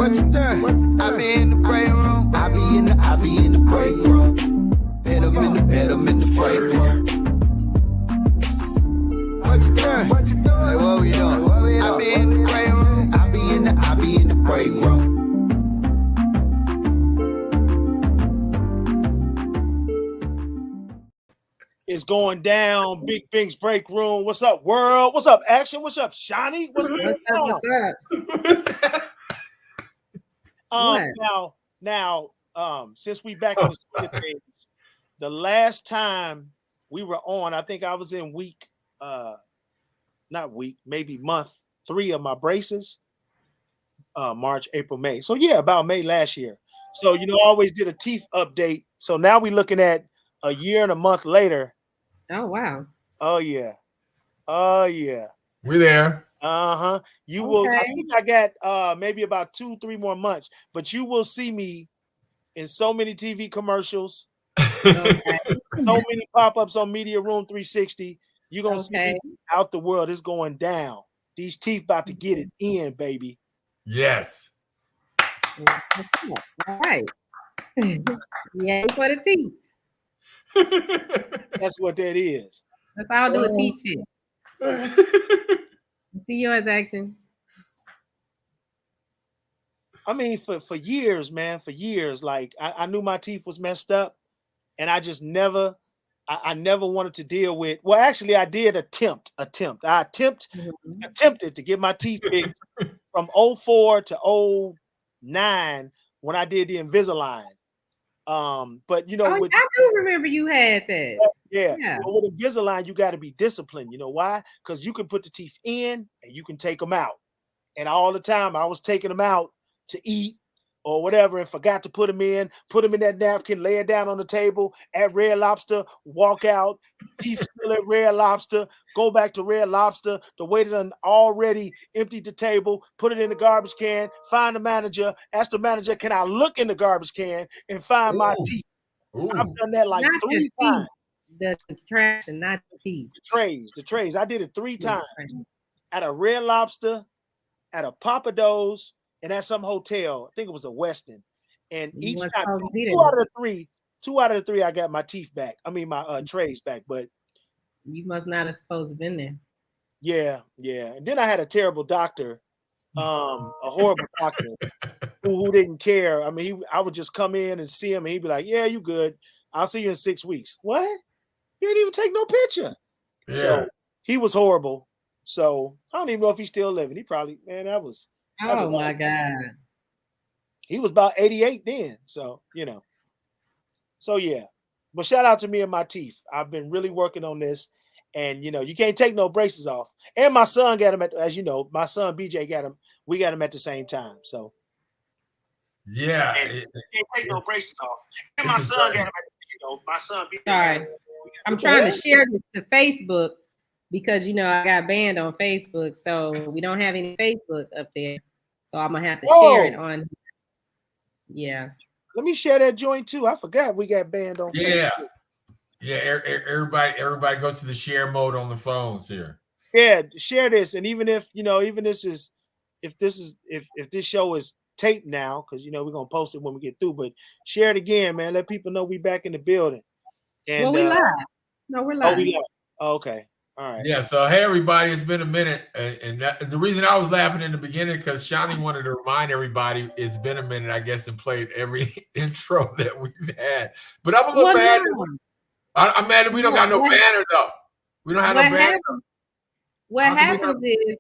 What you done? I be in the break room. I be in the break room. Bet I'm in the break room. What you done? Like, what we doing? I be in the break room. I be in the break room. It's going down. Big Bink's break room. What's up, world? What's up, Action? What's up, Shani? What's up? Now, since we back in the swing of things, the last time we were on, I think I was in maybe month 3 of my braces. March, April, May. So yeah, about May last year. So I always did a teeth update. So now we're looking at a year and a month later. Oh wow. Oh yeah. We're there. You will. I think I got maybe about 2-3 more months, but you will see me in so many TV commercials, so many pop-ups on Media Room 360. You're gonna see me out the world. It's going down. These teeth about to get it in, baby. Yes. All right. Yeah, for the teeth. That's what that is. Let's all do a teeth check. See yours, Action. I mean, for years, man, like I knew my teeth was messed up, and I just never wanted to deal with. Well, actually, I did attempt. I attempted to get my teeth fixed from 04 to 09 when I did the Invisalign. But I do remember you had that. Yeah. But with Invisalign, you got to be disciplined. You know why? Because you can put the teeth in and you can take them out. And all the time I was taking them out to eat or whatever and forgot to put them in that napkin, lay it down on the table at Red Lobster, walk out, teeth still at Red Lobster, go back to Red Lobster. The waiter done already emptied the table, put it in the garbage can, find the manager, ask the manager, can I look in the garbage can and find my teeth? I've done that like not 3 times. The contraption, not the teeth. The trays. I did it 3 times. At a Red Lobster, at a Papa Do's, and at some hotel. I think it was a Westin. And each time, 2 out of the 3, I got my teeth back. I mean, my trays back. But you must not have supposed to have been there. Yeah. And then I had a terrible doctor, a horrible doctor who didn't care. I mean, I would just come in and see him, and he'd be like, "Yeah, you good. I'll see you in 6 weeks." What? You didn't even take no picture. Yeah. So he was horrible. So I don't even know if he's still living. He probably, man, that was. Oh my God. He was about 88 then. So, So yeah. But shout out to me and my teeth. I've been really working on this. And you can't take no braces off. And my son got him as my son BJ got him. We got him at the same time. So yeah. You can't take no braces off. And my son got him at my son BJ. Sorry. I'm trying to share this to Facebook. Because I got banned on Facebook, so we don't have any Facebook up there. So I'm gonna have to share it on. Yeah. Let me share that joint too. I forgot we got banned on. Yeah. Facebook. Yeah. Everybody goes to the share mode on the phones here. Yeah, share this, and even if if this show is taped now, because we're gonna post it when we get through, but share it again, man. Let people know we back in the building. And we live. No, we're live. Oh, we live. Oh, okay. All right. Yeah. So, hey, everybody, it's been a minute. And the reason I was laughing in the beginning, because Shani wanted to remind everybody it's been a minute, I guess, and played every intro that we've had. But I'm a little mad. I'm mad that we don't got no banner, though. We don't have no banner. What happens is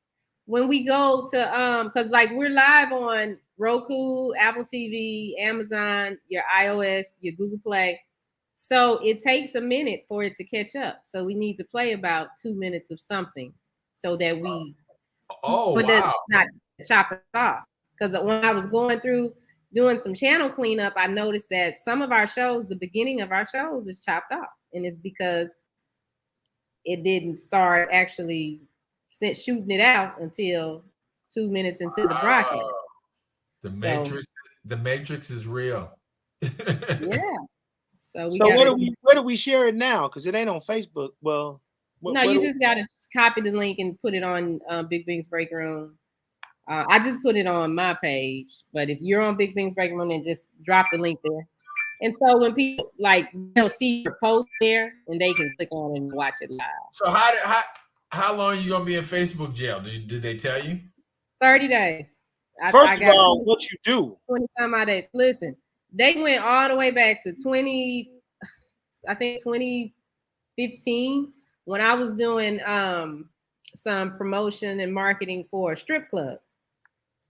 when we go to, because like we're live on Roku, Apple TV, Amazon, your iOS, your Google Play. So it takes a minute for it to catch up. So we need to play about 2 minutes of something so that we not chop it off. Because when I was going through doing some channel cleanup, I noticed that some of our shows, the beginning of our shows is chopped off. And it's because it didn't start actually shooting it out until 2 minutes into the broadcast. The Matrix is real. Yeah. So where do we share it now? Because it ain't on Facebook. Well, you just got to copy the link and put it on Big Bink's break room. I just put it on my page, but if you're on Big Bink's Breaking Room, then just drop the link there. And so when people like they'll see your post there, and they can click on it and watch it live. So how long are you gonna be in Facebook jail? Did they tell you? 30 days. First of all, what you do? 20 some odd days. Listen, they went all the way back to 2015 when I was doing some promotion and marketing for a strip club.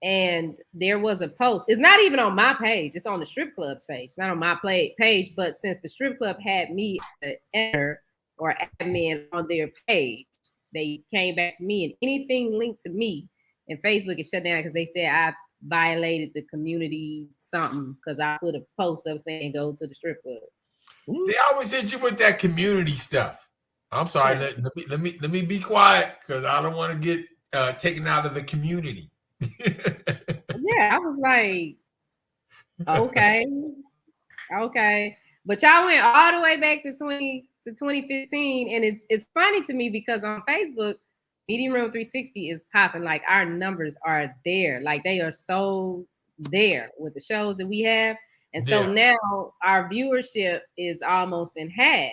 And there was a post. It's not even on my page. It's on the strip club's page. It's not on my page. But since the strip club had me as an editor or admin on their page, they came back to me, and anything linked to me and Facebook is shut down because they said I violated the community something because I put a post up saying go to the strip club. They always hit you with that community stuff. I'm sorry. Let me be quiet because I don't want to get taken out of the community. Yeah, I was like, okay. But y'all went all the way back to 2015, and it's funny to me because on Facebook, Meeting Room 360 is popping. Like our numbers are there, like they are so there with the shows that we have, and so now our viewership is almost in half.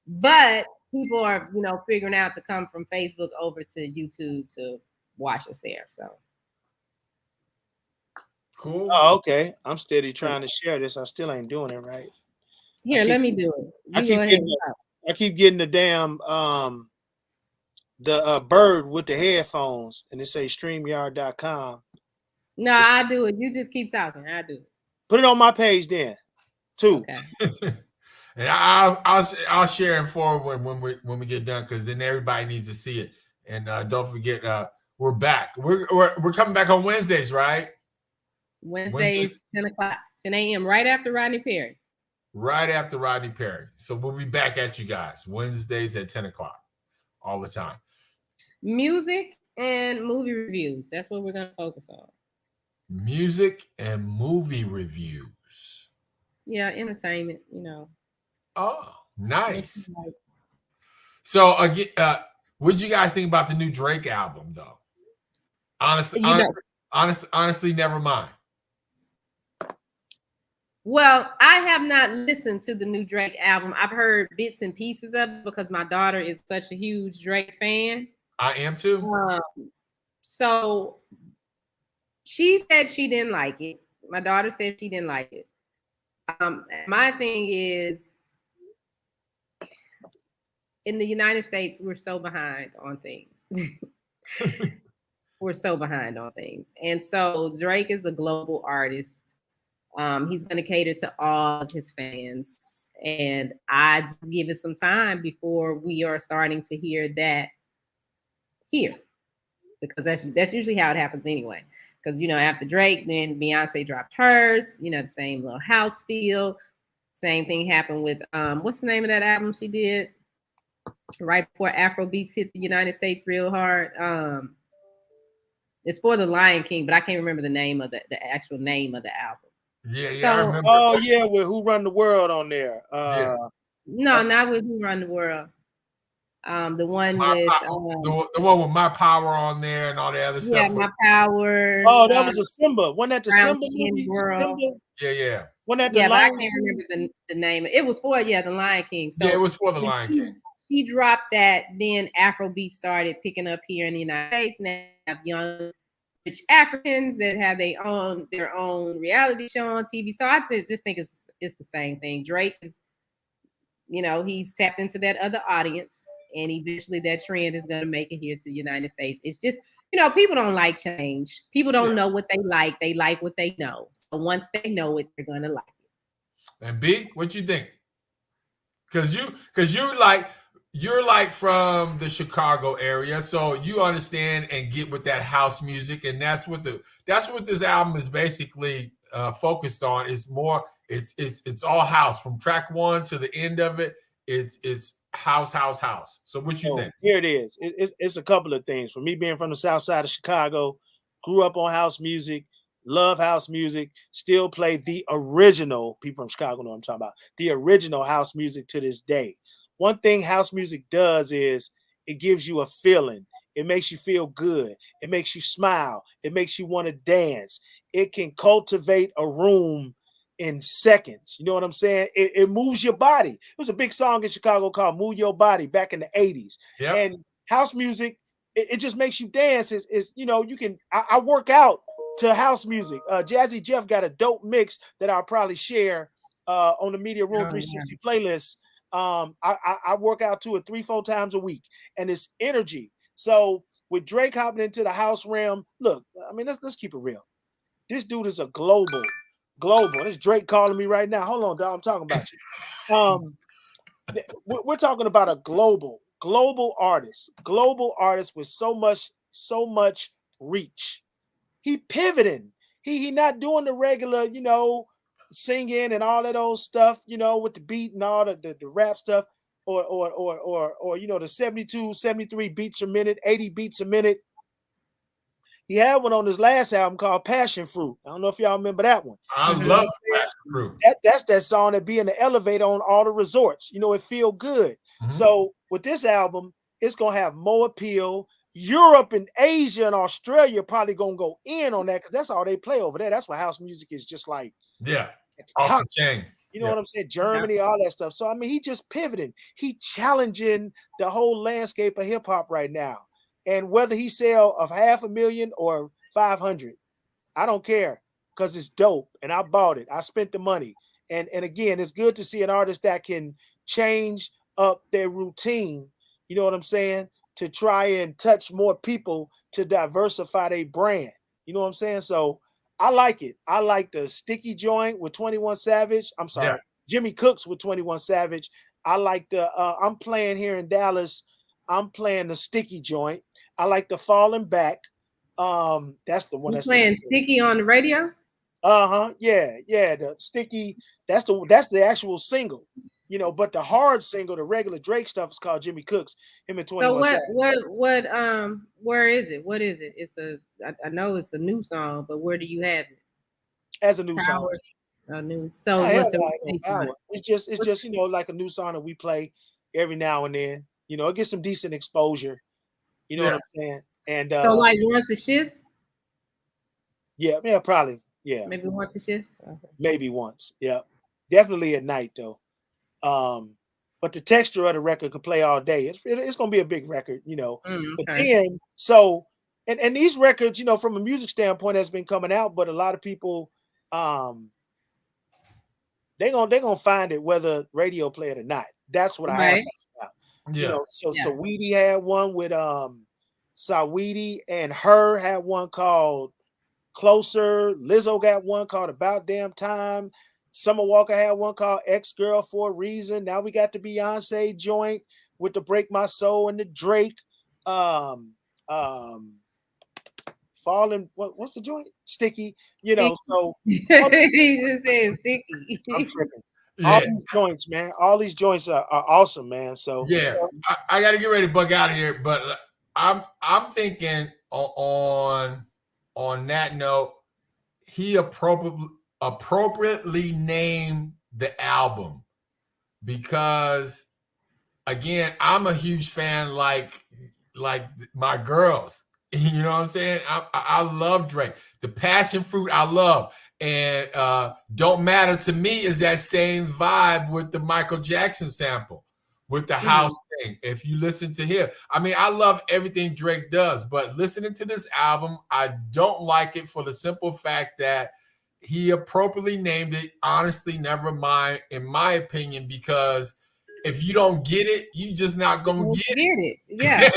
But people are, figuring out to come from Facebook over to YouTube to watch us there. So. Cool. Oh, okay. I'm steady trying to share this. I still ain't doing it right. Here, let me do it. I keep getting the damn the bird with the headphones, and it says StreamYard.com. No, I do it. You just keep talking. I do it. Put it on my page then, too. Okay. And I'll share it forward when we get done because then everybody needs to see it. And don't forget, we're back. We're coming back on Wednesdays, right? Wednesdays, 10 o'clock, 10 a.m. right after Rodney Perry. Right after Rodney Perry. So we'll be back at you guys Wednesdays at 10 o'clock all the time. Music and movie reviews. That's what we're going to focus on. Music and movie reviews. Yeah, entertainment, Oh, nice. So again, what did you guys think about the new Drake album, though? Honestly, never mind. Well, I have not listened to the new Drake album. I've heard bits and pieces of it because my daughter is such a huge Drake fan. I am too. So she said she didn't like it. My daughter said she didn't like it. My thing is, in the United States, we're so behind on things. We're so behind on things. And so Drake is a global artist. He's going to cater to all of his fans. And I just give it some time before we are starting to hear that here. Because that's usually how it happens anyway. Because, after Drake, then Beyonce dropped hers, the same little house feel. Same thing happened with, what's the name of that album she did? Right before Afrobeats hit the United States real hard. It's for the Lion King, but I can't remember the name of the actual name of the album. Yeah, so, I remember. Oh, yeah, with Who Run the World on there. No, not with Who Run the World. The one with the one with My Power on there and all the other stuff. Yeah, My Power. Oh, that was a Simba. Wasn't that the Simba movie? Yeah. Wasn't that the Lion I can't remember the name. It was for the Lion King. So yeah, it was for the Lion King. She dropped that. Then Afrobeat started picking up here in the United States. And they have young rich Africans that have their own reality show on TV. So I just think it's the same thing. Drake is, he's tapped into that other audience, and eventually that trend is going to make it here to the United States. It's just, people don't like change. People don't know what they like. They like what they know. So once they know it, they're going to like it. And B, what you think? Because you're like from the Chicago area, so you understand and get with that house music, and that's what this album is basically focused on. It's more, it's all house from track one to the end of it. It's house. So what you think? Here it is. It's a couple of things. For me, being from the South Side of Chicago, grew up on house music, love house music, still play the original. People from Chicago know what I'm talking about. The original house music to this day. One thing house music does is it gives you a feeling. It makes you feel good. It makes you smile. It makes you want to dance. It can cultivate a room in seconds. You know what I'm saying? It moves your body. It was a big song in Chicago called Move Your Body back in the 80s. Yep. And house music, it just makes you dance. Is you know, you can I work out to house music. Jazzy Jeff got a dope mix that I'll probably share on the Media Room 360 playlist. I work out to it 3-4 times a week, and it's energy. So with Drake hopping into the house realm, look, I mean, let's keep it real. This dude is a global. This Drake calling me right now. Hold on, dog. I'm talking about you. We're talking about a global artist with so much reach. He pivoting. He not doing the regular, you know, singing and all that old stuff, you know, with the beat and all the rap stuff, or you know, the 72, 73 beats a minute, 80 beats a minute. He had one on his last album called Passion Fruit. I don't know if y'all remember that one. I love Passion Fruit. That's that song that be in the elevator on all the resorts. You know, it feel good. So with this album, it's gonna have more appeal. Europe and Asia and Australia probably gonna go in on that because that's all they play over there. That's why house music is just like at the top. off the chain. You know what I'm saying? Germany, all that stuff. So I mean, he just pivoting. He challenging the whole landscape of hip hop right now. And whether he sell of 500,000 or 500, I don't care because it's dope. And I bought it. I spent the money. And again, it's good to see an artist that can change up their routine. You know what I'm saying? To try and touch more people to diversify their brand. You know what I'm saying? So I like it. I like the Sticky joint with 21 Savage. I'm sorry, Jimmy Cooks with 21 Savage. I like the I'm playing here in Dallas. I'm playing the Sticky joint. I like the Falling Back. That's the one that's playing Sticky on the radio. Yeah. The Sticky. That's the actual single. You know, but the hard single, the regular Drake stuff, is called Jimmy Cooks. Him and 21 Savage. So where is it? What is it? It's I know it's a new song, but where do you have it? As a new song. A new. So what's the? It's just you know, like a new song that we play every now and then. You know, it gets some decent exposure. You know what I'm saying? And so like once a shift? Yeah, probably. Yeah. Maybe once a shift? Okay. Maybe once. Yeah. Definitely at night though. But the texture of the record could play all day. It's gonna be a big record, you know. Okay. But then so and these records, you know, from a music standpoint has been coming out, but a lot of people they're gonna find it whether radio play it or not. That's what I have about. Yeah. You know, so Saweetie had one with Saweetie and Her had one called Closer. Lizzo got one called About Damn Time. Summer Walker had one called Ex-Girl for a Reason. Now we got the Beyonce joint with the Break My Soul and the Drake. Falling, what's the joint? Sticky, you know. So he just said Sticky. I'm tripping. All these joints, man. All these joints are awesome, man. So I got to get ready to bug out of here, but I'm thinking on that note, he appropriately named the album because, again, I'm a huge fan, like my girls. You know what I'm saying? I love Drake. The Passion Fruit I love. And Don't Matter to Me is that same vibe with the Michael Jackson sample, with the house thing. If you listen to him, I mean, I love everything Drake does, but listening to this album, I don't like it for the simple fact that he appropriately named it. Honestly, never mind, in my opinion, because if you don't get it, you just not gonna get it. Yeah.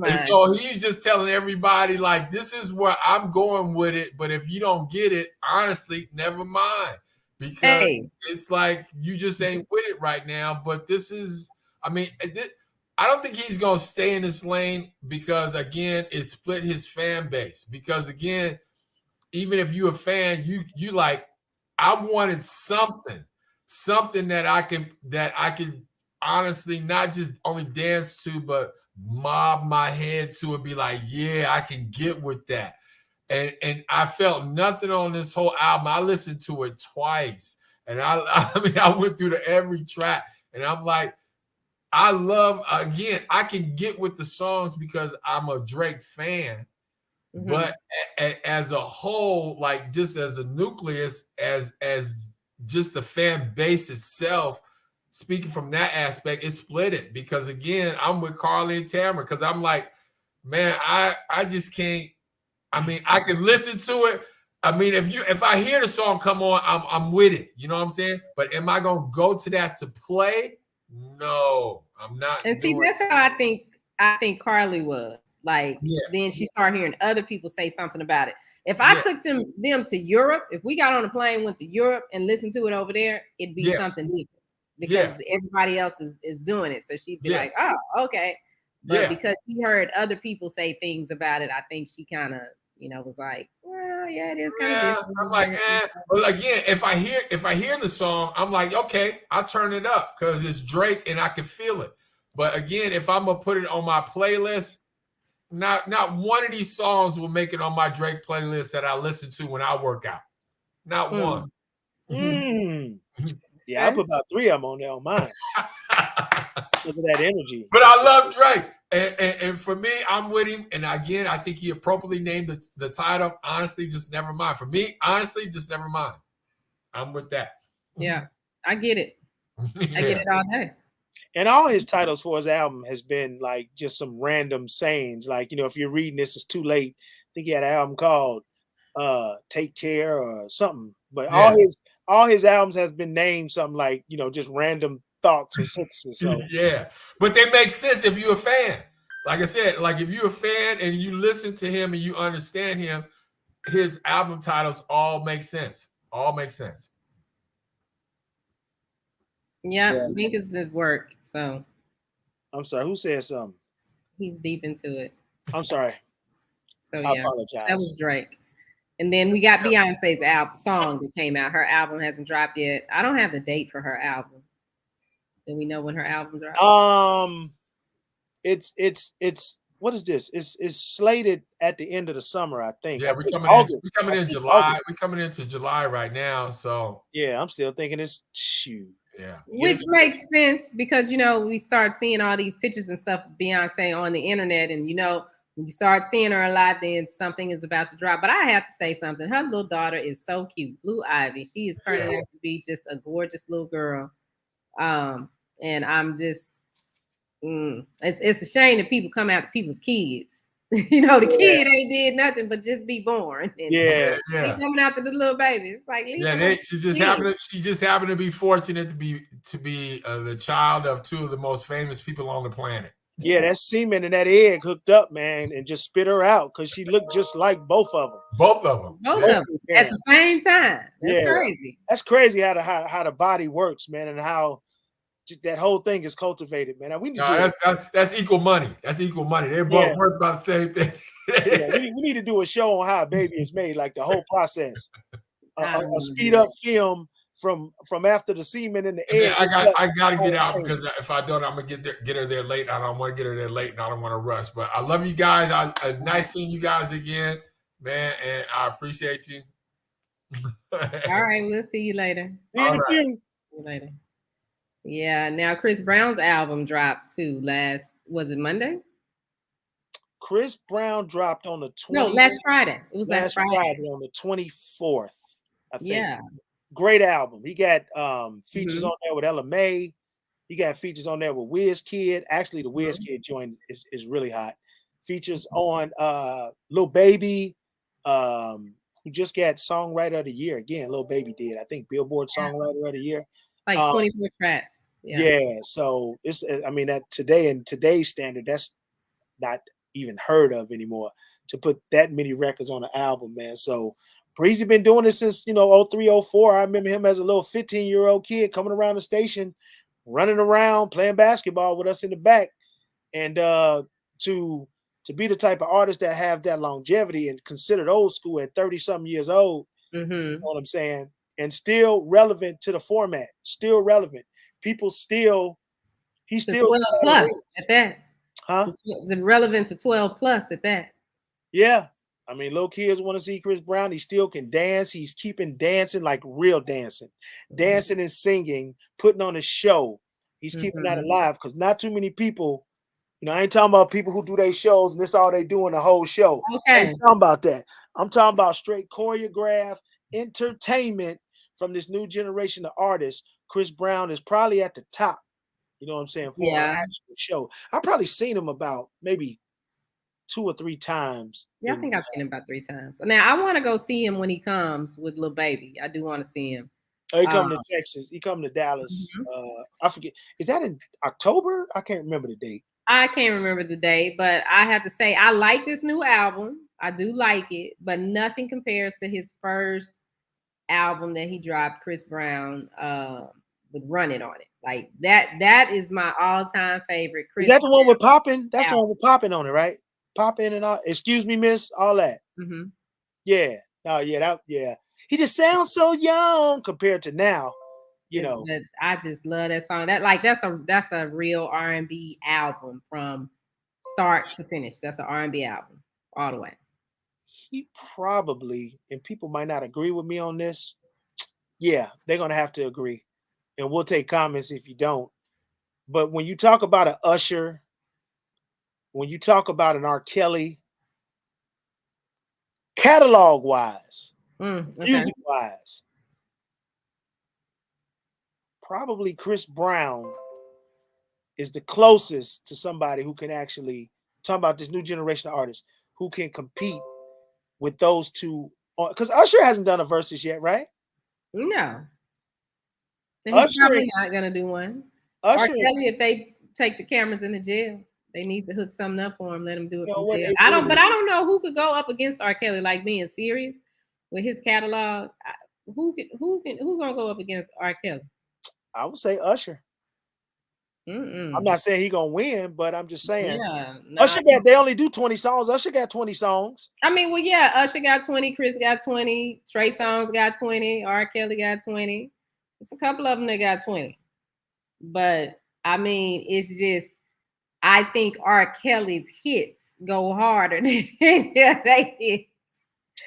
And so he's just telling everybody, like, this is where I'm going with it. But if you don't get it, honestly, never mind. Because it's like you just ain't with it right now. But this is, I mean, I don't think he's gonna stay in this lane because, again, it split his fan base. Because, again, even if you're a fan, you like, I wanted something that I can honestly not just only dance to, but mob my head to and be like, yeah, I can get with that. And I felt nothing on this whole album. I listened to it twice, and I mean, I went through every track, and I'm like, I love, again, I can get with the songs because I'm a Drake fan, but as a whole, like just as a nucleus, as just the fan base itself, speaking from that aspect, it split it because again, I'm with Carly and Tamara because I'm like, man, I just can't. I mean, I can listen to it. I mean, if I hear the song come on, I'm with it. You know what I'm saying? But am I gonna go to that to play? No, I'm not. And see, that's how I think Carly was. Like, then she started hearing other people say something about it. If I took them to Europe, if we got on a plane, went to Europe and listened to it over there, it'd be something different because everybody else is doing it. So she'd be like, oh, okay. But because she heard other people say things about it, I think she kind of, was like, well, yeah, it is kind of different. I'm like, Well, again, if I hear the song, I'm like, okay, I'll turn it up because it's Drake and I can feel it. But again, if I'm gonna put it on my playlist, not one of these songs will make it on my Drake playlist that I listen to when I work out. Not one. Yeah, I put about 3 of them on there on mine. Look at that energy. But I love Drake. And for me, I'm with him. And again, I think he appropriately named the title. Honestly, just never mind. For me, honestly, just never mind. I'm with that. Yeah, I get it. I get it all day. And all his titles for his album has been like just some random sayings. Like, if you're reading this, it's too late. I think he had an album called Take Care or something. But all his albums has been named something like, just random thoughts or sentences. So but they make sense if you're a fan. Like I said, like if you're a fan and you listen to him and you understand him, his album titles all make sense. All make sense. Yeah, Bink is at work. So I'm sorry, who said something? He's deep into it. I'm sorry. So I apologize. That was Drake. And then we got Beyonce's song that came out. Her album hasn't dropped yet. I don't have the date for her album. Do we know when her album drops? It's what is this? It's slated at the end of the summer, I think. Yeah, we're coming in July. We're coming into July right now. So yeah, I'm still thinking it's shoot. Yeah. Which makes sense because we start seeing all these pictures and stuff of Beyonce on the internet, and when you start seeing her a lot, then something is about to drop. But I have to say something. Her little daughter is so cute, Blue Ivy. She is turning out to be just a gorgeous little girl. And I'm just, it's a shame that people come after people's kids. The kid ain't did nothing but just be born. And he's coming after the little baby. It's like, she just happened to be fortunate to be the child of two of the most famous people on the planet. Yeah, that semen and that egg hooked up, man, and just spit her out because she looked just like both of them. Both of them at the same time. That's crazy. That's crazy how the body works, man, and how that whole thing is cultivated, man. We need that's equal money. That's equal money. They're both worth about the same thing. We need to do a show on how a baby is made, like the whole process. A speed up film from after the semen in the egg. I got to get out because if I don't, I'm gonna get her there late. I don't want to get her there late, and I don't want to rush. But I love you guys. Nice seeing you guys again, man, and I appreciate you. All right, we'll see you later. See you later. Yeah. Now Chris Brown's album dropped too. Was it Monday? Chris Brown dropped on the 20th. No, last Friday. It was last Friday on the 24th. I think. Yeah. Great album. He got features on there with Ella May. He got features on there with Wizkid. Actually, the Wizkid joint is really hot. Features on Lil Baby, who just got Songwriter of the Year. Again, Lil Baby did. I think Billboard Songwriter of the Year. Like 24 tracks. Yeah. So it's that in today's standard, that's not even heard of anymore to put that many records on an album, man. So Breezy been doing it since 03, 04. I remember him as a little 15-year-old kid coming around the station, running around, playing basketball with us in the back. And to be the type of artist that have that longevity and considered old school at 30-something years old, you know what I'm saying? And still relevant to the format, still relevant. He's still 12 plus at that. Huh? It's relevant to 12 plus at that. Yeah. I mean, little kids want to see Chris Brown. He still can dance. He's keeping dancing, like real dancing and singing, putting on a show. He's keeping that alive because not too many people, I ain't talking about people who do their shows and this all they do in the whole show. Okay. I ain't talking about that. I'm talking about straight choreographed entertainment from this new generation of artists. Chris Brown is probably at the top, you know what I'm saying, for an actual show. I've probably seen him about maybe 2 or 3 times. Yeah, I think I've seen him about 3 times. Now I want to go see him when he comes with Lil Baby. I do want to see him. Oh, he coming to Texas. He coming to Dallas. I forget. Is that in October? I can't remember the date. I can't remember the date, but I have to say I like this new album. I do like it, but nothing compares to his first album that he dropped, Chris Brown, with Run It on it. Like that is my all-time favorite. Is that the one with Poppin'? That's the one with Poppin' on it, right? Poppin' and all. Excuse me, miss. All that. Yeah. Oh, yeah. He just sounds so young compared to now. I just love that song. That's a real R&B album from start to finish. That's an R&B album all the way. He probably, and people might not agree with me on this. Yeah, they're gonna have to agree, and we'll take comments if you don't. But when you talk about an Usher, when you talk about an R. Kelly, catalog wise, music wise, probably Chris Brown is the closest to somebody who can actually talk about this new generation of artists who can compete with those two. Because Usher hasn't done a versus yet, right? No. So he's probably not gonna do one. R. Kelly, if they take the cameras in the jail, they need to hook something up for him. Let him do it from jail. I don't know who could go up against R. Kelly. Like being serious with his catalog, who gonna go up against R. Kelly? I would say Usher. I'm not saying he gonna win, but I'm just saying. Usher they only do 20 songs. Usher got 20 songs. I mean, well, yeah, Usher got 20, Chris got 20, Trey Songz got 20, R. Kelly got 20. It's a couple of them that got 20. But I mean, it's just I think R. Kelly's hits go harder than they hits.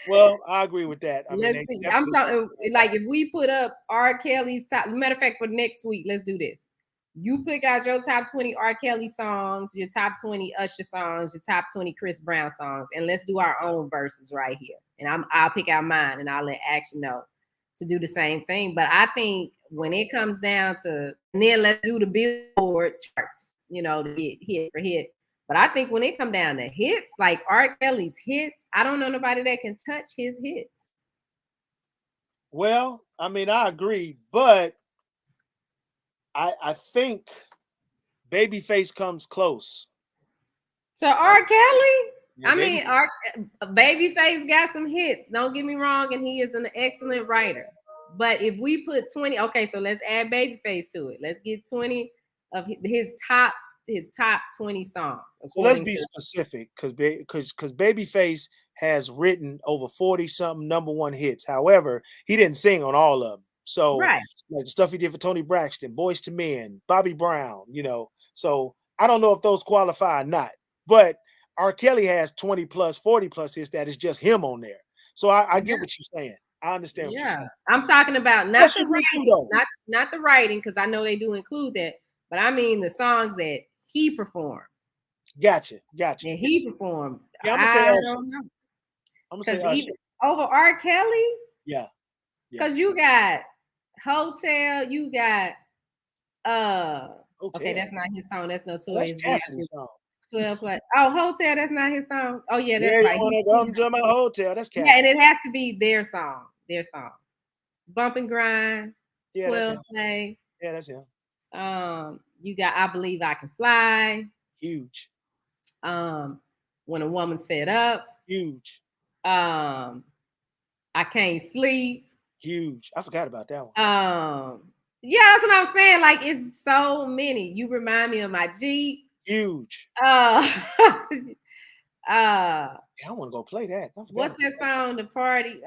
Well, I agree with that. Let's see. I'm talking like if we put up R. Kelly's matter of fact, for next week, let's do this. You pick out your top 20 R. Kelly songs, your top 20 Usher songs, your top 20 Chris Brown songs, and let's do our own verses right here. And I'll pick out mine, and I'll let Action know to do the same thing. But I think when it comes down to, and then let's do the Billboard charts, to get hit for hit. But I think when it come down to hits, like R. Kelly's hits, I don't know nobody that can touch his hits. Well, I mean, I agree, but I think Babyface comes close. So R. Kelly? Yeah, I mean, Babyface got some hits. Don't get me wrong, and he is an excellent writer. But if we put 20, okay, so let's add Babyface to it. Let's get 20 of his top 20 songs. So let's be specific, because Babyface has written over 40-something #1 hits. However, he didn't sing on all of them. So like the stuff he did for Tony Braxton, Boyz II Men, Bobby Brown, So I don't know if those qualify or not. But R. Kelly has 20 plus, 40 plus hits that is just him on there. So I get what you're saying. I understand what you're saying. I'm talking about not the writing, not the writing, because I know they do include that, but I mean the songs that he performed. Gotcha. And he performed. Yeah, I'm gonna say Usher. Even over R. Kelly? Yeah. Because you got Hotel, you got okay, that's not his song. That's Notorious. That's Cassidy's song. 12 plus. Oh, Hotel, that's not his song. Oh, yeah, that's right. I'm talking about Hotel. That's Cassidy. Yeah, and it has to be their song. Bump and Grind. 12 play. Yeah, that's him. You got I Believe I Can Fly. Huge. When a Woman's Fed Up. Huge. I Can't Sleep. Huge. I forgot about that one. Yeah, that's what I'm saying. Like, it's so many. You remind me of My Jeep. Huge. I want to go play that. What's that song? The Party.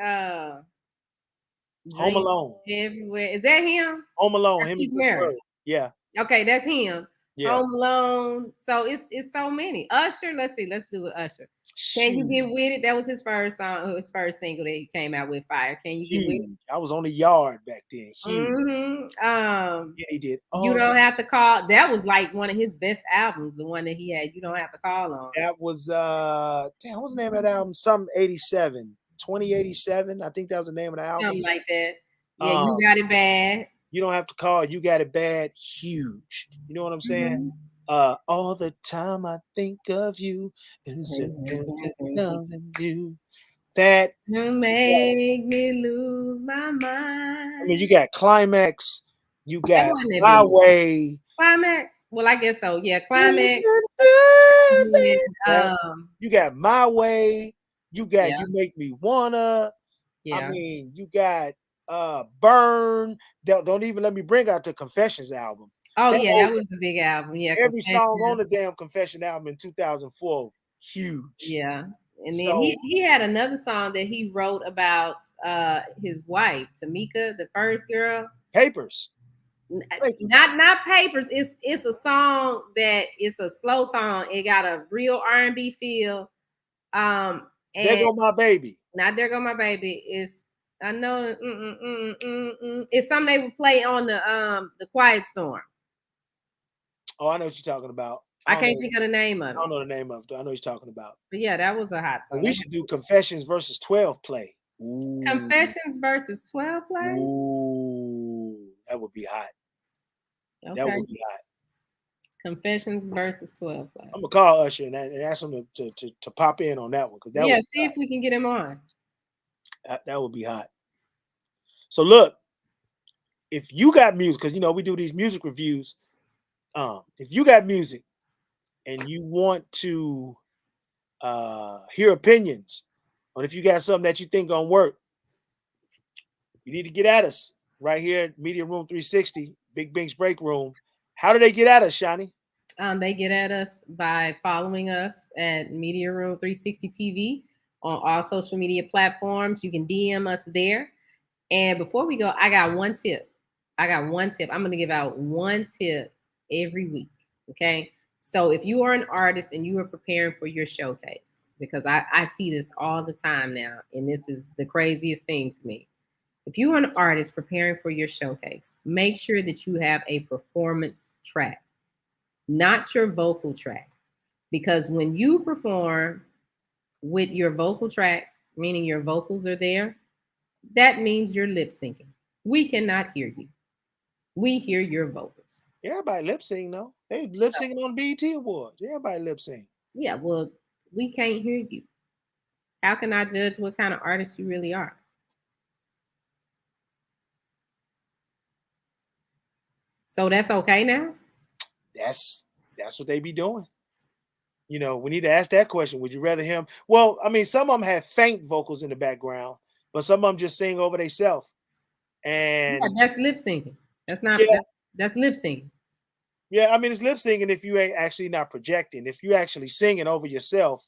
Home Alone. Everywhere. Is that him? Home Alone. Him and yeah. Okay, that's him. Yeah. Home Alone. So it's so many. Usher. Let's see. Let's do it. Usher. Can You Get With It? That was his first song, his first single that he came out with. Fire. Can You Get With It? I was on the yard back then. Huge. Mm-hmm. Yeah, he did. You Don't Have to Call. That was like one of his best albums. The one that he had. You Don't Have to Call on. That was damn. What's the name of that album? Some 87, 2087. I think that was the name of the album. Something like that. Yeah, You Got It Bad. You Don't Have to Call. You Got It Bad. Huge. You know what I'm saying? Mm-hmm. All the time I think of you, and loving you. That You make me lose my mind. I mean, you got Climax, you got My Way. Climax. Well, I guess so. Yeah, Climax. You got My Way. You got You Make Me Wanna. Yeah. I mean, you got Burn. Don't even let me bring out the Confessions album. Oh, that was the big album. Yeah. Every song on the damn Confession album in 2004, huge. Yeah. And then he had another song that he wrote about his wife, Tamika, the first girl. Papers. Not Papers. It's a song that it's a slow song. It got a real R&B feel. And There Go My Baby. Not There Go My Baby. I know it's something they would play on the Quiet Storm. Oh, I know what you're talking about. I can't think of the name of it. I don't know the name of it. I know what you're talking about. But yeah, that was a hot song. We should do Confessions versus 12 play. Ooh. Confessions versus 12 play? Ooh, that would be hot. Okay. That would be hot. Confessions versus 12 play. I'm gonna call Usher and ask him to pop in on that one. See if we can get him on. That would be hot. So look, if you got music, because we do these music reviews. If you got music and you want to hear opinions on if you got something that you think gonna work, you need to get at us right here at Media Room 360, Big Bink's Break Room. How do they get at us, Shani? They get at us by following us at Media Room 360 TV on all social media platforms. You can DM us there. And before we go, I got one tip. I'm going to give out one tip every week. Okay. So if you are an artist and you are preparing for your showcase, because I see this all the time now, and this is the craziest thing to me. If you are an artist preparing for your showcase, make sure that you have a performance track, not your vocal track. Because when you perform with your vocal track, meaning your vocals are there, that means you're lip syncing. We cannot hear you. We hear your vocals. Everybody lip sync, though. They lip syncing on the BET Awards. Everybody lip sync. Yeah, well, we can't hear you. How can I judge what kind of artist you really are? So that's okay now? That's what they be doing. We need to ask that question. Would you rather him? Well, I mean, some of them have faint vocals in the background, but some of them just sing over themselves. And that's lip syncing. That's not that's lip syncing. Yeah, I mean, it's lip syncing if you ain't actually not projecting. If you actually singing over yourself,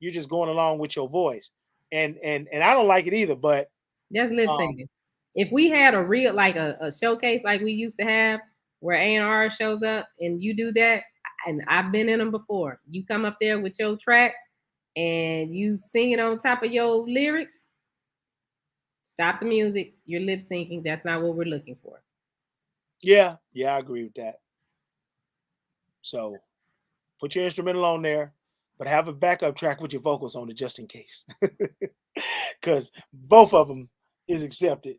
you're just going along with your voice. And I don't like it either, but that's lip syncing. If we had a real like a showcase like we used to have where A&R shows up and you do that, and I've been in them before. You come up there with your track and you sing it on top of your lyrics, stop the music, you're lip syncing. That's not what we're looking for. Yeah, I agree with that. So put your instrumental on there, but have a backup track with your vocals on it just in case. Because both of them is accepted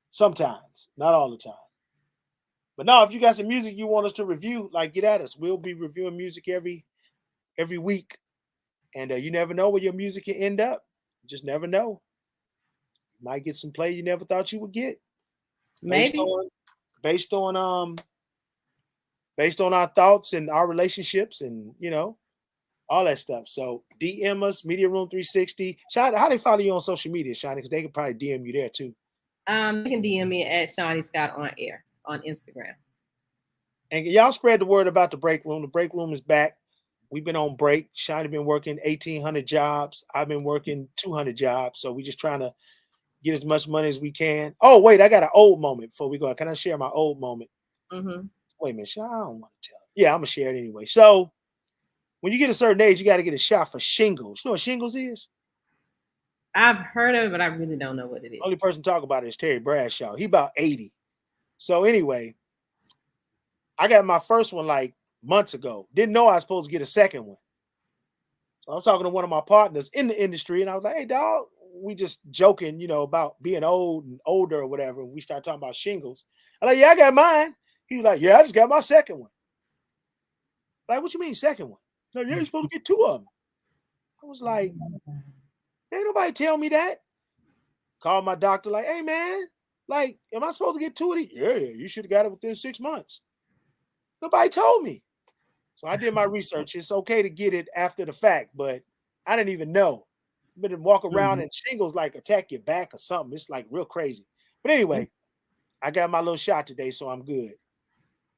sometimes, not all the time. But no, if you got some music you want us to review, like, get at us. We'll be reviewing music every week. And you never know where your music can end up. You just never know. You might get some play you never thought you would get. Maybe. Based on our thoughts and our relationships and, all that stuff. So DM us, Media Room 360. Shani, how they follow you on social media, Shani? Because they can probably DM you there too. You can DM me at Shani Scott on air on Instagram. And y'all spread the word about the break room. The break room is back. We've been on break. Shani been working 1,800 jobs. I've been working 200 jobs. So we just trying to get as much money as we can. Oh, wait, I got an old moment before we go. Can I share my old moment? Mm-hmm. Wait a minute, I don't want to tell. Yeah, I'm going to share it anyway. So when you get a certain age, you got to get a shot for shingles. You know what shingles is? I've heard of it, but I really don't know what it is. Only person talk about it is Terry Bradshaw. He about 80. So anyway, I got my first one like months ago. Didn't know I was supposed to get a second one. So I was talking to one of my partners in the industry, and I was like, hey, dog, we just joking, about being old and older or whatever. And we started talking about shingles. I'm like, yeah, I got mine. He was like, yeah, I just got my second one. Like, what you mean second one? No, yeah, you're supposed to get 2 of them. I was like, ain't nobody tell me that. Called my doctor like, hey, man, like, am I supposed to get 2 of these? Yeah, you should have got it within 6 months. Nobody told me. So I did my research. It's okay to get it after the fact, but I didn't even know. But then walk around and shingles like attack your back or something. It's like real crazy. But anyway, I got my little shot today, so I'm good.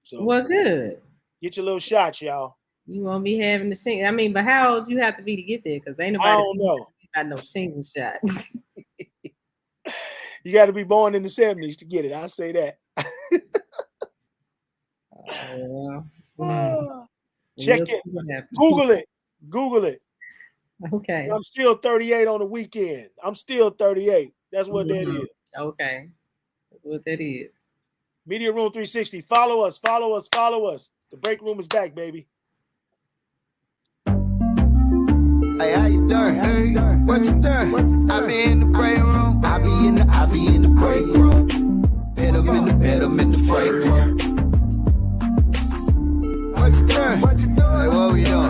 So well, good. Get your little shots, y'all. You won't be having the shingles. I mean, but how old do you have to be to get there? Because ain't nobody I don't know. got no shingles shot. You got to be born in the 70s to get it. I say that. Check it. Google it. Okay. I'm still 38 on the weekend. I'm still 38. That's what that is. Okay. That's what that is. Media Room 360. Follow us. The break room is back, baby. Hey, how you doing? Hey, what you doing? I be in the break room. I be in the break room. Bet 'em in the break room. What you doing? Hey, what we doing?